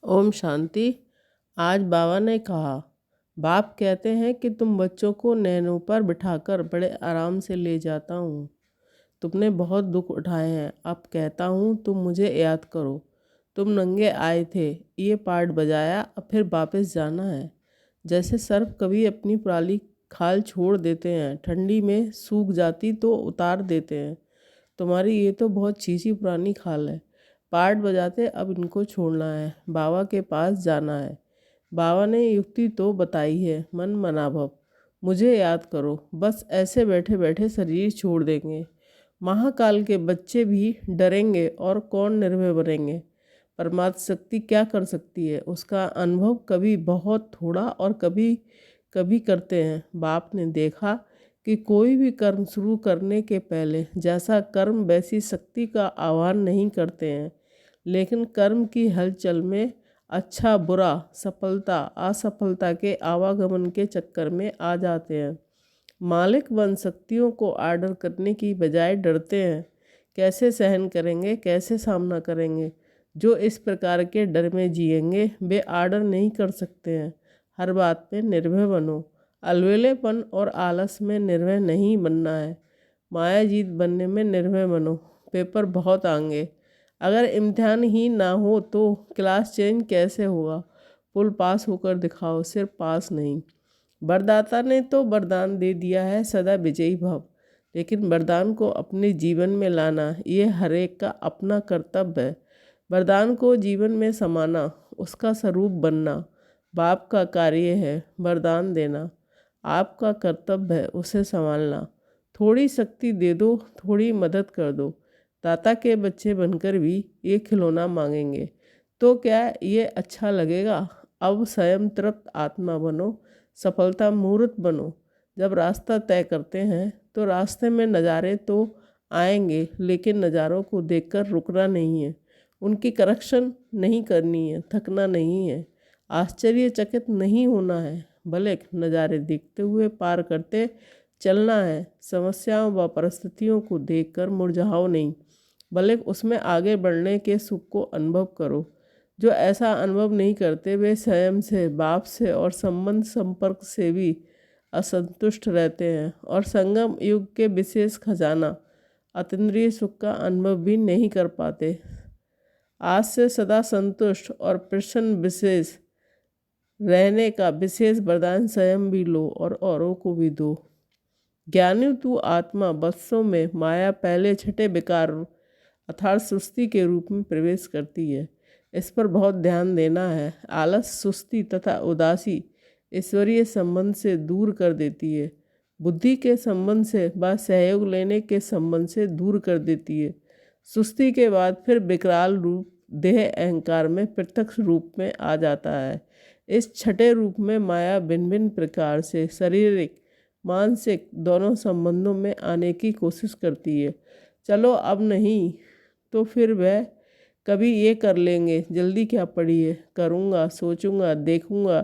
ओम शांति। आज बाबा ने कहा, बाप कहते हैं कि तुम बच्चों को नैनों पर बिठाकर बड़े आराम से ले जाता हूँ। तुमने बहुत दुख उठाए हैं। अब कहता हूँ तुम मुझे याद करो। तुम नंगे आए थे, ये पार्ट बजाया, अब फिर वापस जाना है। जैसे सर्प कभी अपनी पुरानी खाल छोड़ देते हैं, ठंडी में सूख जाती तो उतार देते हैं। तुम्हारी ये तो बहुत चीची पुरानी खाल है। पार्ट बजाते अब इनको छोड़ना है, बाबा के पास जाना है। बाबा ने युक्ति तो बताई है, मन मना भव, मुझे याद करो। बस ऐसे बैठे बैठे शरीर छोड़ देंगे। महाकाल के बच्चे भी डरेंगे और कौन निर्भय बनेंगे। परमात्म शक्ति क्या कर सकती है, उसका अनुभव कभी बहुत थोड़ा और कभी कभी करते हैं। बाप ने देखा कि कोई भी कर्म शुरू करने के पहले जैसा कर्म वैसी शक्ति का आह्वान नहीं करते हैं, लेकिन कर्म की हलचल में अच्छा बुरा, सफलता असफलता के आवागमन के चक्कर में आ जाते हैं। मालिक वन शक्तियों को आर्डर करने की बजाय डरते हैं। कैसे सहन करेंगे, कैसे सामना करेंगे। जो इस प्रकार के डर में जिएंगे वे आर्डर नहीं कर सकते हैं। हर बात में निर्भय बनो। अलवेलेपन और आलस में निर्भय नहीं बनना है। माया जीत बनने में निर्भय बनो। पेपर बहुत आएंगे। अगर इम्तिहान ही ना हो तो क्लास चेंज कैसे होगा। फुल पास होकर दिखाओ, सिर्फ पास नहीं। वरदाता ने तो वरदान दे दिया है, सदा विजयी भव, लेकिन वरदान को अपने जीवन में लाना ये हर एक का अपना कर्तव्य है। वरदान को जीवन में समाना, उसका स्वरूप बनना बाप का कार्य है। वरदान देना आपका कर्तव्य है, उसे संभालना। थोड़ी शक्ति दे दो, थोड़ी मदद कर दो। दाता के बच्चे बनकर भी ये खिलौना मांगेंगे तो क्या ये अच्छा लगेगा। अब स्वयं तृप्त आत्मा बनो, सफलता मूर्त बनो। जब रास्ता तय करते हैं तो रास्ते में नज़ारे तो आएंगे, लेकिन नज़ारों को देखकर रुकना नहीं है, उनकी करेक्शन नहीं करनी है, थकना नहीं है, आश्चर्यचकित नहीं होना है, भले नज़ारे देखते हुए पार करते चलना है। समस्याओं व परिस्थितियों को देखकर मुरझाओ नहीं, भले उसमें आगे बढ़ने के सुख को अनुभव करो। जो ऐसा अनुभव नहीं करते वे स्वयं से, बाप से और संबंध संपर्क से भी असंतुष्ट रहते हैं और संगम युग के विशेष खजाना अतीन्द्रिय सुख का अनुभव भी नहीं कर पाते। आज से सदा संतुष्ट और प्रसन्न विशेष रहने का विशेष वरदान स्वयं भी लो और औरों को भी दो। ज्ञानी तू आत्मा बत्सों में माया पहले छठे विकार अर्थात सुस्ती के रूप में प्रवेश करती है। इस पर बहुत ध्यान देना है। आलस, सुस्ती तथा उदासी ईश्वरीय संबंध से दूर कर देती है। बुद्धि के संबंध से व सहयोग लेने के संबंध से दूर कर देती है। सुस्ती के बाद फिर विकराल रूप देह अहंकार में प्रत्यक्ष रूप में आ जाता है। इस छठे रूप में माया भिन्न भिन्न प्रकार से शारीरिक मानसिक दोनों संबंधों में आने की कोशिश करती है। चलो अब नहीं तो फिर वह कभी ये कर लेंगे, जल्दी क्या पड़ी है, करूँगा, सोचूंगा, देखूंगा,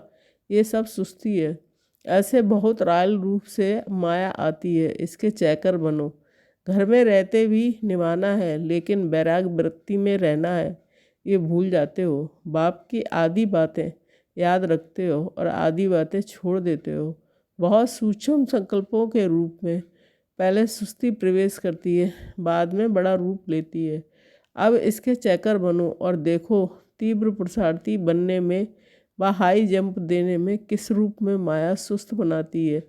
ये सब सुस्ती है। ऐसे बहुत रायल रूप से माया आती है, इसके चैकर बनो। घर में रहते भी निभाना है, लेकिन बैराग वृत्ति में रहना है, ये भूल जाते हो। बाप की आधी बातें याद रखते हो और आधी बातें छोड़ देते हो। बहुत सूक्ष्म संकल्पों के रूप में पहले सुस्ती प्रवेश करती है, बाद में बड़ा रूप लेती है। अब इसके चैकर बनो और देखो तीव्र पुरुषार्थी बनने में व हाई जंप देने में किस रूप में माया सुस्त बनाती है।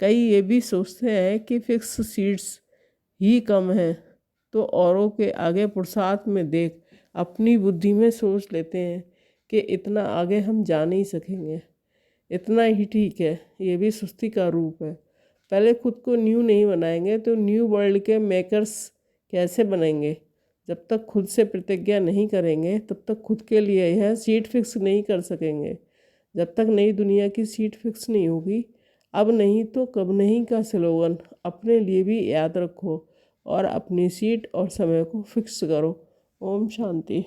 कई ये भी सोचते हैं कि फिक्स सीट्स ही कम है, तो औरों के आगे पुरुषार्थ में देख अपनी बुद्धि में सोच लेते हैं कि इतना आगे हम जा नहीं सकेंगे, इतना ही ठीक है। ये भी सुस्ती का रूप है। पहले खुद को न्यू नहीं बनाएंगे तो न्यू वर्ल्ड के मेकर्स कैसे बनेंगे। जब तक खुद से प्रतिज्ञा नहीं करेंगे तब तक खुद के लिए यह सीट फिक्स नहीं कर सकेंगे। जब तक नई दुनिया की सीट फिक्स नहीं होगी, अब नहीं तो कब नहीं का स्लोगन अपने लिए भी याद रखो और अपनी सीट और समय को फिक्स करो। ओम शांति।